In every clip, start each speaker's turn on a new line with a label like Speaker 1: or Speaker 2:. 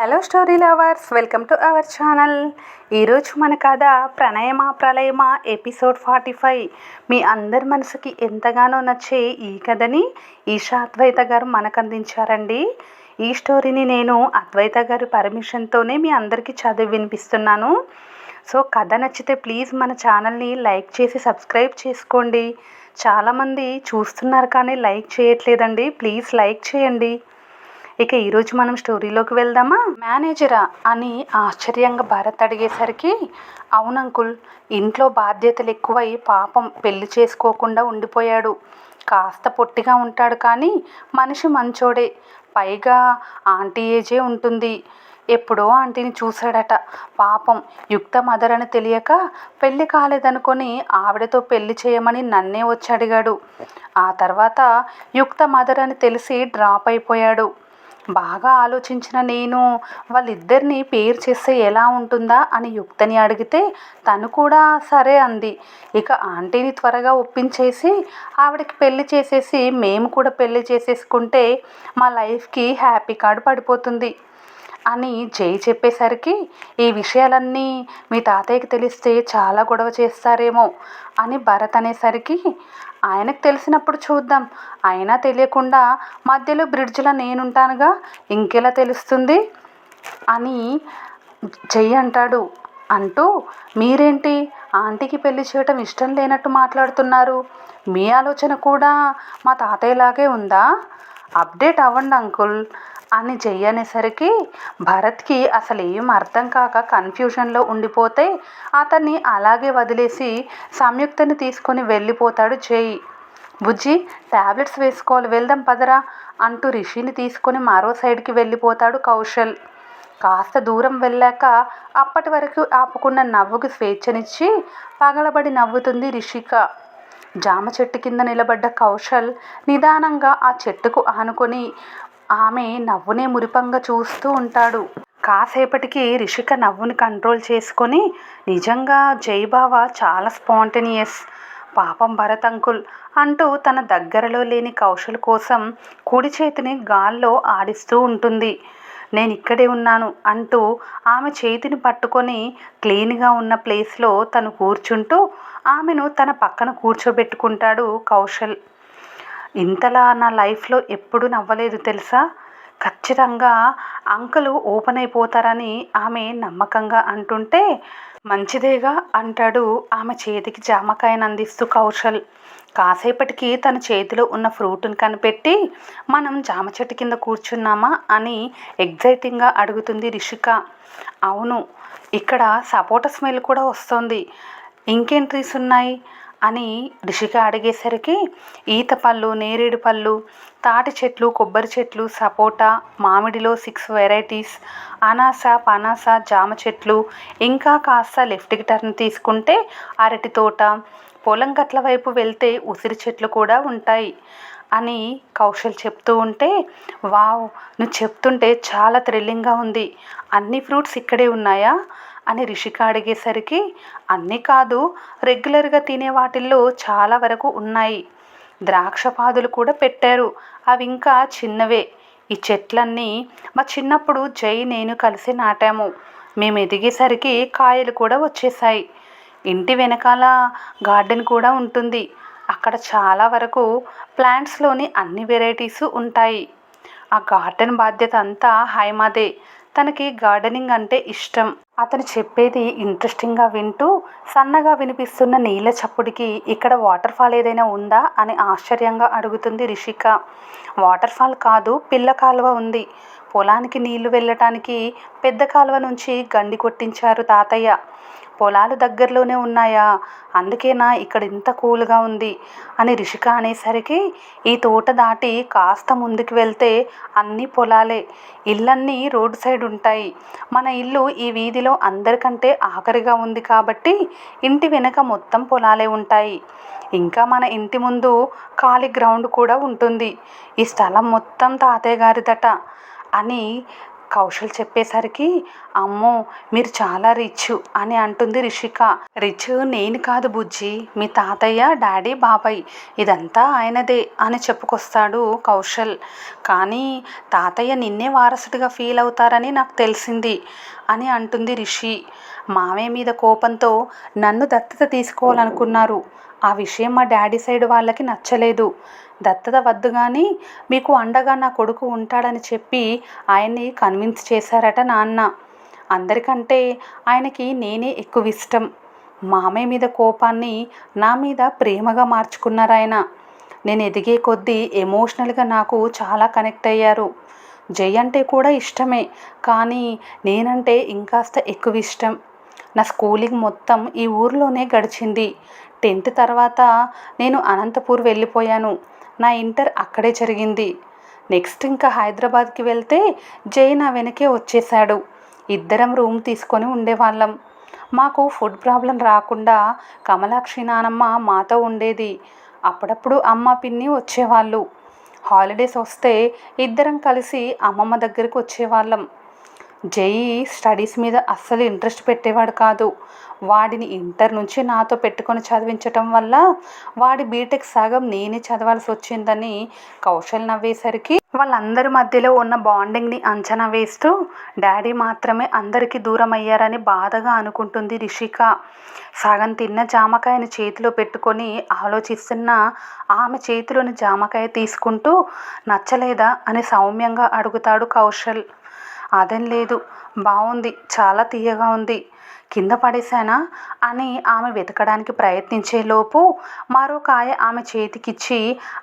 Speaker 1: Hello story lovers, welcome to our channel. ఈరోజు మన కథ ప్రణయమా ప్రళయమా ఎపిసోడ్ 45. మీ అందరి మనసుకి ఎంతగానో నచ్చే ఈ కథని ఈషా అద్వైత గారు మనకు అందించారండి. ఈ స్టోరీని నేను అద్వైత గారి పర్మిషన్తోనే మీ అందరికీ చదివి వినిపిస్తున్నాను. సో కథ నచ్చితే ప్లీజ్ మన ఛానల్ని లైక్ చేసి సబ్స్క్రైబ్ చేసుకోండి. చాలామంది చూస్తున్నారు కానీ లైక్ చేయట్లేదండి, ప్లీజ్ లైక్ చేయండి. ఇక ఈరోజు మనం స్టోరీలోకి వెళ్దామా. మేనేజరా అని ఆశ్చర్యంగా భరత్ అడిగేసరికి, అవును అంకుల్, ఇంట్లో బాధ్యతలు ఎక్కువై పాపం పెళ్లి చేసుకోకుండా ఉండిపోయాడు. కాస్త పొట్టిగా ఉంటాడు కానీ మనిషి మంచోడే. పైగా ఆంటీ ఏజే ఉంటుంది. ఎప్పుడో ఆంటీని చూశాడట. పాపం యుక్త మదర్ అని తెలియక పెళ్లి కాలేదనుకొని ఆవిడతో పెళ్లి చేయమని నన్నే వచ్చి అడిగాడు. ఆ తర్వాత యుక్త మదర్ అని తెలిసి డ్రాప్ అయిపోయాడు. బాగా ఆలోచించిన నేను వాళ్ళిద్దరిని పేరు చేస్తే ఎలా ఉంటుందా అని యుక్తని అడిగితే తను కూడా సరే అంది. ఇక ఆంటీని త్వరగా ఒప్పించేసి ఆవిడకి పెళ్లి చేసేసి మేము కూడా పెళ్లి చేసేసుకుంటే మా లైఫ్కి హ్యాపీ కార్డు పడిపోతుంది అని జై చెప్పేసరికి, ఈ విషయాలన్నీ మీ తాతయ్యకి తెలిస్తే చాలా గొడవ చేస్తారేమో అని భరత్ అనేసరికి, ఆయనకు తెలిసినప్పుడు చూద్దాం, అయినా తెలియకుండా మధ్యలో బ్రిడ్జ్లో నేనుంటానుగా, ఇంకెలా తెలుస్తుంది అని జై అంటాడు. అంటూ, మీరేంటి ఆంటీకి పెళ్లి చేయటం ఇష్టం లేనట్టు మాట్లాడుతున్నారు? మీ ఆలోచన కూడా మా తాతయ్యలాగే ఉందా? అప్డేట్ అవ్వండి అంకుల్ అని జై అనేసరికి భరత్కి అసలు ఏం అర్థం కాక కన్ఫ్యూజన్లో ఉండిపోతే అతన్ని అలాగే వదిలేసి సంయుక్తని తీసుకొని వెళ్ళిపోతాడు జై. బుజ్జి, ట్యాబ్లెట్స్ వేసుకోవాలి, వెళ్దాం పదరా అంటూ రిషిని తీసుకొని మరో సైడ్కి వెళ్ళిపోతాడు కౌశల్. కాస్త దూరం వెళ్ళాక అప్పటి వరకు ఆపుకున్న నవ్వుకి స్వేచ్ఛనిచ్చి పగలబడి నవ్వుతుంది రిషిక. జామ చెట్టు కింద నిలబడ్డ కౌశల్ నిదానంగా ఆ చెట్టుకు ఆనుకొని ఆమె నవ్వునే మురిపంగా చూస్తూ ఉంటాడు. కాసేపటికి రిషిక నవ్వుని కంట్రోల్ చేసుకొని, నిజంగా జైబావ చాలా స్పాంటేనియస్, పాపం భరత్ అంకుల్ అంటూ తన దగ్గరలో లేని కౌశల్ కోసం కుడి చేతిని గాల్లో ఆడిస్తూ ఉంటుంది. నేను ఇక్కడే ఉన్నాను అంటూ ఆమె చేతిని పట్టుకొని క్లీన్గా ఉన్న ప్లేస్లో తను కూర్చుంటూ ఆమెను తన పక్కన కూర్చోబెట్టుకుంటాడు కౌశల్. ఇంతలా నా లైఫ్లో ఎప్పుడూ నవ్వలేదు తెలుసా. ఖచ్చితంగా అంకులు ఓపెన్ అయిపోతారని ఆమె నమ్మకంగా అంటుంటే, మంచిదేగా అంటాడు ఆమె చేతికి జామకాయను అందిస్తూ కౌశల్. కాసేపటికి తన చేతిలో ఉన్న ఫ్రూట్ని కనిపెట్టి, మనం జామ చెట్టు కింద కూర్చున్నామా అని ఎగ్జైటింగ్గా అడుగుతుంది రిషిక. అవును, ఇక్కడ సపోటా స్మెల్ కూడా వస్తుంది. ఇంకేం ట్రీస్ ఉన్నాయి అని రిషిక అడిగేసరికి, ఈత పళ్ళు, నేరేడు పళ్ళు, తాటి చెట్లు, కొబ్బరి చెట్లు, సపోటా, మామిడిలో 6 వెరైటీస్, అనాస, పనాస, జామ చెట్లు, ఇంకా కాస్త లెఫ్ట్కి టర్న్ తీసుకుంటే అరటి తోట, పొలం గట్ల వైపు వెళ్తే ఉసిరి చెట్లు కూడా ఉంటాయి అని కౌశల్ చెప్తూ ఉంటే, వావ్, నువ్వు చెప్తుంటే చాలా థ్రిల్లింగ్గా ఉంది. అన్ని ఫ్రూట్స్ ఇక్కడే ఉన్నాయా అని రిషిక అడిగేసరికి, అన్నీ కాదు, రెగ్యులర్గా తినే వాటిల్లో చాలా వరకు ఉన్నాయి. ద్రాక్ష పాదులు కూడా పెట్టారు, అవి ఇంకా చిన్నవే. ఈ చెట్లన్నీ మా చిన్నప్పుడు జై నేను కలిసి నాటాము. మేము ఎదిగేసరికి కాయలు కూడా వచ్చేసాయి. ఇంటి వెనకాల గార్డెన్ కూడా ఉంటుంది. అక్కడ చాలా వరకు ప్లాంట్స్లోని అన్ని వెరైటీస్ ఉంటాయి. ఆ గార్డెన్ బాధ్యత అంతా హైమాదే. తనకి గార్డెనింగ్ అంటే ఇష్టం. అతను చెప్పేది ఇంట్రెస్టింగ్గా వింటూ సన్నగా వినిపిస్తున్న నీళ్ళ చప్పుడికి, ఇక్కడ వాటర్ ఫాల్ ఏదైనా ఉందా అని ఆశ్చర్యంగా అడుగుతుంది రిషిక. వాటర్ ఫాల్ కాదు, పిల్ల కాలువ ఉంది. పొలానికి నీళ్లు వెళ్ళటానికి పెద్ద కాలువ నుంచి గండి కొట్టించారు తాతయ్య. పొలాలు దగ్గరలోనే ఉన్నాయా, అందుకేనా ఇక్కడ ఇంత కూల్గా ఉంది అని రిషిక అనేసరికి, ఈ తోట దాటి కాస్త ముందుకు వెళ్తే అన్ని పొలాలే, ఇళ్ళన్నీ రోడ్ సైడ్ ఉంటాయి. మన ఇల్లు ఈ వీధిలో అందరికంటే ఆఖరిగా ఉంది కాబట్టి ఇంటి వెనక మొత్తం పొలాలే ఉంటాయి. ఇంకా మన ఇంటి ముందు ఖాళీ గ్రౌండ్ కూడా ఉంటుంది. ఈ స్థలం మొత్తం తాతయ్య గారిదట అని కౌశల్ చెప్పేసరికి అమ్మో మీరు చాలా రిచ్ అని అంటుంది రిషిక. రిచ్ నేను కాదు బుజ్జి, మీ తాతయ్య, డాడీ, బాబాయ్ ఇదంతా ఆయనదే అని చెప్పుకొస్తాడు కౌశల్. కానీ తాతయ్య నిన్నే వారసుడిగా ఫీల్ అవుతారని నాకు తెలిసింది అని అంటుంది రిషి. మామయ్య మీద కోపంతో నన్ను దత్తత తీసుకోవాలనుకున్నారు. ఆ విషయం మా డాడీ సైడ్ వాళ్ళకి నచ్చలేదు. దత్తత వద్దు కానీ మీకు అండగా నా కొడుకు ఉంటాడని చెప్పి ఆయన్ని కన్విన్స్ చేశారట నాన్న. అందరికంటే ఆయనకి నేనే ఎక్కువ ఇష్టం. మామయ్య మీద కోపాన్ని నా మీద ప్రేమగా మార్చుకున్నారు ఆయన. నేను ఎదిగే కొద్దీ ఎమోషనల్గా నాకు చాలా కనెక్ట్ అయ్యారు. జై అంటే కూడా ఇష్టమే, కానీ నేనంటే ఇంకాస్త ఎక్కువ ఇష్టం. నా స్కూలింగ్ మొత్తం ఈ ఊర్లోనే గడిచింది. 10th తర్వాత నేను అనంతపూర్ వెళ్ళిపోయాను. నా ఇంటర్ అక్కడే జరిగింది. నెక్స్ట్ ఇంకా హైదరాబాద్కి వెళ్తే జై నా వెనకే వచ్చేసాడు. ఇద్దరం రూమ్ తీసుకొని ఉండేవాళ్ళం. మాకు ఫుడ్ ప్రాబ్లం రాకుండా కమలాక్షి నానమ్మ మాతో ఉండేది. అప్పుడప్పుడు అమ్మ పిన్ని వచ్చేవాళ్ళు. హాలిడేస్ వస్తే ఇద్దరం కలిసి అమ్మమ్మ దగ్గరికి వచ్చేవాళ్ళం. జై స్టడీస్ మీద అస్సలు ఇంట్రెస్ట్ పెట్టేవాడు కాదు. వాడిని ఇంటర్ నుంచి నాతో పెట్టుకొని చదివించటం వల్ల వాడి బీటెక్ సగం నేనే చదవాల్సి వచ్చిందని కౌశల్ నవ్వేసరికి వాళ్ళందరి మధ్యలో ఉన్న బాండింగ్ని అంచనా వేస్తూ డాడీ మాత్రమే అందరికీ దూరం అయ్యారని బాధగా అనుకుంటుంది రిషిక. సగం తిన్న జామకాయని చేతిలో పెట్టుకొని ఆలోచిస్తున్న ఆమె చేతిలోని జామకాయ తీసుకుంటూ నచ్చలేదా అని సౌమ్యంగా అడుగుతాడు కౌశల్. అదేం లేదు, బాగుంది, చాలా తీయగా ఉంది, కింద పడేశానా అని ఆమె వెతకడానికి ప్రయత్నించేలోపు మరో కాయ ఆమె చేతికిచ్చి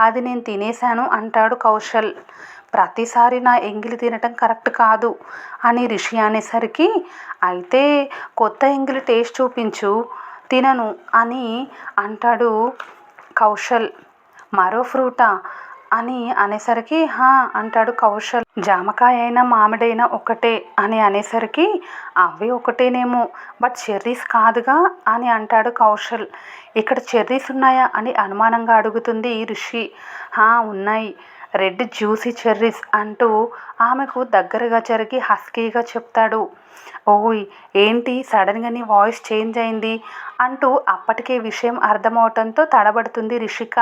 Speaker 1: అది నేను తినేశాను అంటాడు కౌశల్. ప్రతిసారి నా ఎంగిలి తినటం కరెక్ట్ కాదు అని రిషి అనేసరికి అయితే కొత్త ఎంగిలి టేస్ట్ చూపించు, తినను అని అంటాడు కౌశల్. మరో ఫ్రూటా అని అనేసరికి హా అంటాడు కౌశల్. జామకాయ అయినా మామిడైనా ఒకటే అని అనేసరికి అవి ఒకటేనేమో, బట్ చెర్రీస్ కాదుగా అని అంటాడు కౌశల్. ఇక్కడ చెర్రీస్ ఉన్నాయా అని అనుమానంగా అడుగుతుంది రిషి. హా ఉన్నాయి, రెడ్ జ్యూసీ చెర్రీస్ అంటూ ఆమెకు దగ్గరగా జరిగి హస్కీగా చెప్తాడు. ఓయ్ ఏంటి సడన్గా నీ వాయిస్ చేంజ్ అయింది అంటూ అప్పటికే విషయం అర్థమవటంతో తడబడుతుంది రిషిక.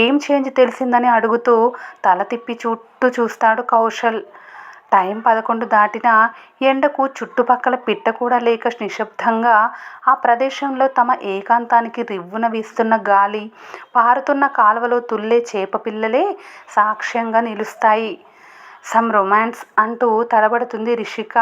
Speaker 1: ఏం చేంజ్ తెలిసిందని అడుగుతూ తల తిప్పి చుట్టూ చూస్తాడు కౌశల్. టైం 11 దాటినా ఎండకు చుట్టుపక్కల పిట్ట కూడా లేక నిశ్శబ్దంగా ఆ ప్రదేశంలో తమ ఏకాంతానికి రివ్వున వీస్తున్న గాలి, పారుతున్న కాలువలో తుల్లే చేప పిల్లలే సాక్ష్యంగా నిలుస్తాయి. సమ్ రొమాన్స్ అంటూ తడబడుతుంది రిషిక.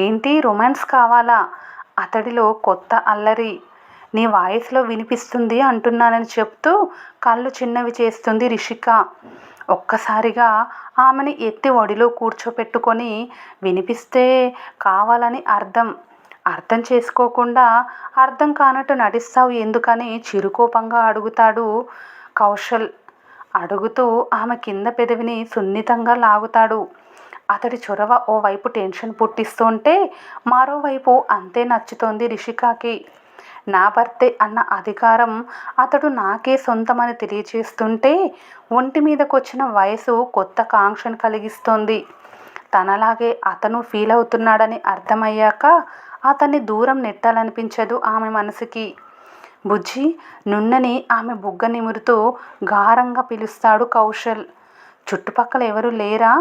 Speaker 1: ఏంటి రొమాన్స్ కావాలా? అతడిలో కొత్త అల్లరి నీ వాయిస్లో వినిపిస్తుంది అంటున్నానని చెప్తూ కళ్ళు చిన్నవి చేస్తుంది రిషిక. ఒక్కసారిగా ఆమెని ఎత్తి ఒడిలో కూర్చోపెట్టుకొని వినిపిస్తే కావాలని అర్థం చేసుకోకుండా అర్థం కానట్టు నటిస్తావు ఎందుకని చిరుకోపంగా అడుగుతాడు కౌశల్. అడుగుతూ ఆమె కింద పెదవిని సున్నితంగా లాగుతాడు. అతడి చొరవ ఓవైపు టెన్షన్ పుట్టిస్తుంటే మరోవైపు అంతే నచ్చుతోంది రిషికకి. నా భర్తే అన్న అధికారం అతడు నాకే సొంతమని తెలియచేస్తుంటే ఒంటి మీదకొచ్చిన వయసు కొత్త కాంక్షను కలిగిస్తోంది. తనలాగే అతను ఫీల్ అవుతున్నాడని అర్థమయ్యాక అతన్ని దూరం నెట్టాలనిపించదు ఆమె మనసుకి. బుజ్జి నున్నని ఆమె బుగ్గ నిమురుతూ గారంగా పిలుస్తాడు కౌశల్. చుట్టుపక్కల ఎవరు లేరా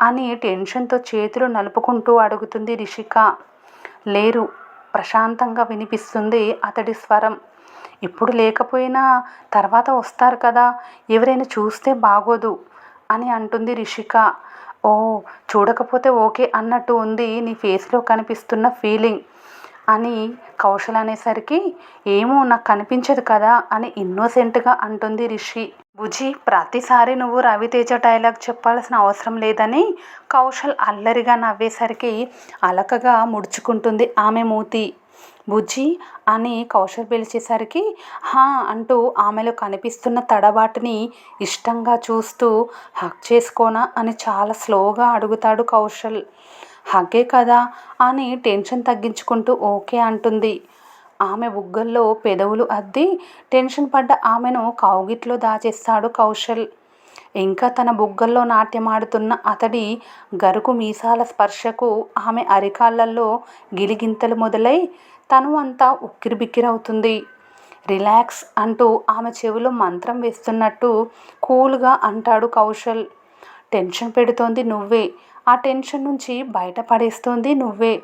Speaker 1: అని టెన్షన్తో చేతులు నలుపుకుంటూ అడుగుతుంది రిషిక. లేరు, ప్రశాంతంగా వినిపిస్తుంది అతడి స్వరం. ఇప్పుడు లేకపోయినా తర్వాత వస్తారు కదా, ఎవరైనా చూస్తే బాగోదు అని అంటుంది రిషిక. ఓ చూడకపోతే ఓకే అన్నట్టు ఉంది నీ ఫేస్లో కనిపిస్తున్న ఫీలింగ్ అని కౌశల్ అనేసరికి ఏమో నాకు కనిపించదు కదా అని ఇన్నోసెంట్గా అంటుంది రిషి. బుజ్జి ప్రతిసారి నువ్వు రవితేజ డైలాగ్ చెప్పాల్సిన అవసరం లేదని కౌశల్ అల్లరిగా నవ్వేసరికి అలకగా ముడుచుకుంటుంది ఆమె మూతి. బుజ్జి అని కౌశల్ పిలిచేసరికి హా అంటూ ఆమెలో కనిపిస్తున్న తడబాటుని ఇష్టంగా చూస్తూ హగ్ చేసుకోనా అని చాలా స్లోగా అడుగుతాడు కౌశల్. హగ్గే కదా అని టెన్షన్ తగ్గించుకుంటూ ఓకే అంటుంది. ఆమె బుగ్గల్లో పెదవులు అద్ది టెన్షన్ పడ్డ ఆమెను కౌగిట్లో దాచేస్తాడు కౌశల్. ఇంకా తన బుగ్గల్లో నాట్యమాడుతున్న అతడి గరుకు మీసాల స్పర్శకు ఆమె అరికాళ్ళల్లో గిలిగింతలు మొదలై తను అంతా ఉక్కిరిబిక్కిరవుతుంది. రిలాక్స్ అంటూ ఆమె చెవిలో మంత్రం వేస్తున్నట్టు కూల్గా అంటాడు కౌశల్. టెన్షన్ పెడుతోంది నువ్వే, ఆ టెన్షన్ నుంచి బయటపడేస్తోంది నువ్వే.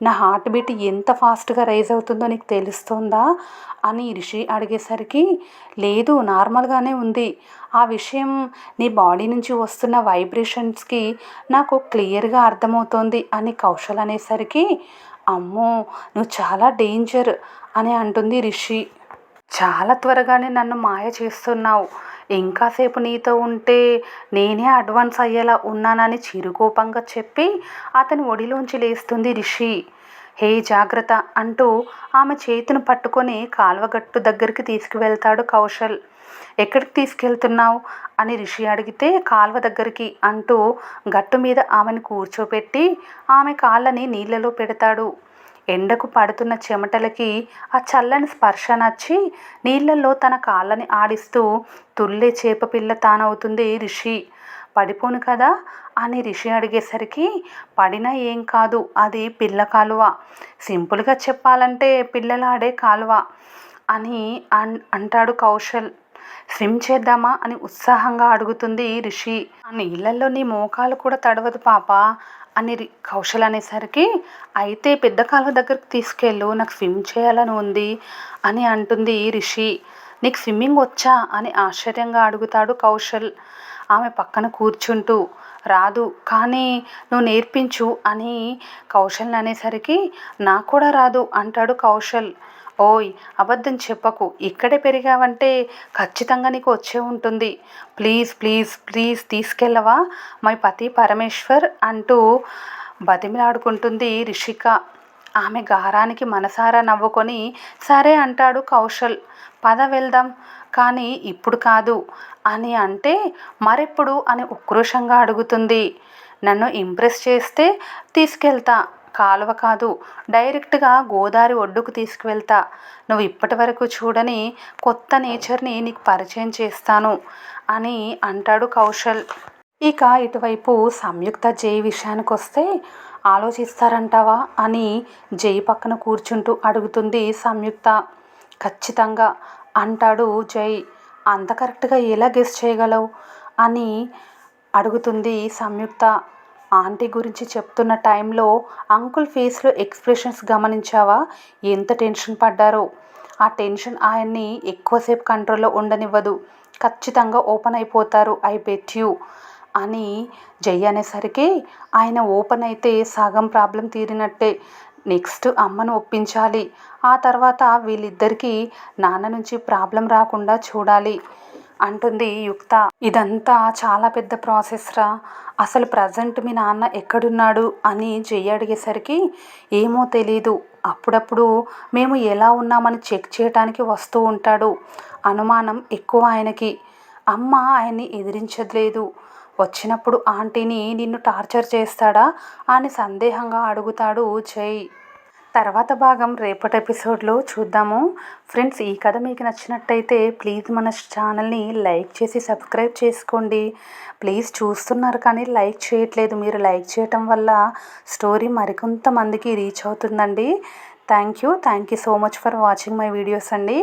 Speaker 1: నా హార్ట్ బీట్ ఎంత ఫాస్ట్గా రైజ్ అవుతుందో నీకు తెలుస్తోందా అని రిషి అడిగేసరికి, లేదు నార్మల్గానే ఉంది, ఆ విషయం నీ బాడీ నుంచి వస్తున్న వైబ్రేషన్స్కి నాకు క్లియర్గా అర్థమవుతోంది అని కౌశల్ అనేసరికి, అమ్మో నువ్వు చాలా డేంజర్ అని అంటుంది రిషి. చాలా త్వరగానే నన్ను మాయ చేస్తున్నావు, ఇంకాసేపు నీతో ఉంటే నేనే అడ్వాన్స్ అయ్యేలా ఉన్నానని చిరుకోపంగా చెప్పి అతని ఒడిలోంచి లేస్తుంది రిషి. హే జాగ్రత్త అంటూ ఆమె చేతిని పట్టుకొని కాల్వగట్టు దగ్గరికి తీసుకువెళ్తాడు కౌశల్. ఎక్కడికి తీసుకెళ్తున్నావు అని రిషి అడిగితే, కాల్వ దగ్గరికి అంటూ గట్టు మీద ఆమెను కూర్చోపెట్టి ఆమె కాళ్ళని నీళ్ళలో పెడతాడు. ఎండకు పడుతున్న చెమటలకి ఆ చల్లని స్పర్శ నచ్చి నీళ్ళల్లో తన కాళ్ళని ఆడిస్తూ తుళ్ళే చేపపిల్ల తానవుతుంది రిషి. పడిపోను కదా అని రిషి అడిగేసరికి, పడినా ఏం కాదు, అది పిల్ల కాలువ, సింపుల్గా చెప్పాలంటే పిల్లలాడే కాలువ అని అంటాడు కౌశల్. స్విమ్ చేద్దామా అని ఉత్సాహంగా అడుగుతుంది రిషి. ఆ నీళ్ళల్లో నీ మోకాలు కూడా తడవదు పాప అని కౌశల్ అనేసరికి, అయితే పెద్ద కాలువ దగ్గరికి తీసుకెళ్ళు, నాకు స్విమ్ చేయాలని ఉంది అని అంటుంది రిషి. నీకు స్విమ్మింగ్ వచ్చా అని ఆశ్చర్యంగా అడుగుతాడు కౌశల్ ఆమె పక్కన కూర్చుంటూ. రాదు, కానీ నువ్వు నేర్పించు అని కౌశల్ అనేసరికి, నాకు కూడా రాదు అంటాడు కౌశల్. ఓయ్ అబద్ధం చెప్పకు, ఇక్కడే పెరిగావంటే ఖచ్చితంగా నీకు వచ్చే ఉంటుంది, ప్లీజ్ ప్లీజ్ ప్లీజ్ తీసుకెళ్ళవా మై పతి పరమేశ్వర్ అంటూ బతిమిలాడుకుంటుంది రిషిక. ఆమె గారానికి మనసారా నవ్వుకొని సరే అంటాడు కౌశల్. పద వెళ్దాం, కానీ ఇప్పుడు కాదు అని అంటే, మరెప్పుడు అని ఉక్రోషంగా అడుగుతుంది. నన్ను ఇంప్రెస్ చేస్తే తీసుకెళ్తా, కాలువ కాదు డైరెక్ట్గా గోదావరి ఒడ్డుకు తీసుకువెళ్తా, నువ్వు ఇప్పటి వరకు చూడని కొత్త నేచర్ని నీకు పరిచయం చేస్తాను అని అంటాడు కౌశల్. ఇక ఇటువైపు సంయుక్త జై విషయానికి వస్తే, ఆలోచిస్తారంటావా అని జై పక్కన కూర్చుంటూ అడుగుతుంది సంయుక్త. ఖచ్చితంగా అంటాడు జై. అంత కరెక్ట్గా ఎలా గెస్ చేయగలవు అని అడుగుతుంది సంయుక్త. ఆంటీ గురించి చెప్తున్న టైంలో అంకుల్ ఫేస్లో ఎక్స్ప్రెషన్స్ గమనించావా, ఎంత టెన్షన్ పడ్డారో. ఆ టెన్షన్ ఆయన్ని ఎక్కువసేపు కంట్రోల్లో ఉండనివ్వదు, ఖచ్చితంగా ఓపెన్ అయిపోతారు, ఐ బెట్ యూ అని జై అనేసరికి, ఆయన ఓపెన్ అయితే సగం ప్రాబ్లం తీరినట్టే, నెక్స్ట్ అమ్మను ఒప్పించాలి, ఆ తర్వాత వీళ్ళిద్దరికీ నాన్న నుంచి ప్రాబ్లం రాకుండా చూడాలి అంటుంది యుక్త. ఇదంతా చాలా పెద్ద ప్రాసెస్ రా, అసలు ప్రజెంట్ మీ నాన్న ఎక్కడున్నాడు అని జై అడిగేసరికి, ఏమో తెలీదు, అప్పుడప్పుడు మేము ఎలా ఉన్నామని చెక్ చేయడానికి వస్తూ ఉంటాడు, అనుమానం ఎక్కువ ఆయనకి, అమ్మ ఆయన్ని ఎదిరించలేదు, వచ్చినప్పుడు ఆంటీని నిన్ను టార్చర్ చేస్తాడా అని సందేహంగా అడుగుతాడు జై. తర్వాత భాగం రేపటి ఎపిసోడ్లో చూద్దాము. ఫ్రెండ్స్, ఈ కథ మీకు నచ్చినట్టయితే ప్లీజ్ మన ఛానల్ని లైక్ చేసి సబ్స్క్రైబ్ చేసుకోండి. ప్లీజ్ చూస్తున్నారు కానీ లైక్ చేయట్లేదు, మీరు లైక్ చేయటం వల్ల స్టోరీ మరికొంతమందికి రీచ్ అవుతుందండి. Thank you so much for watching my videos అండి.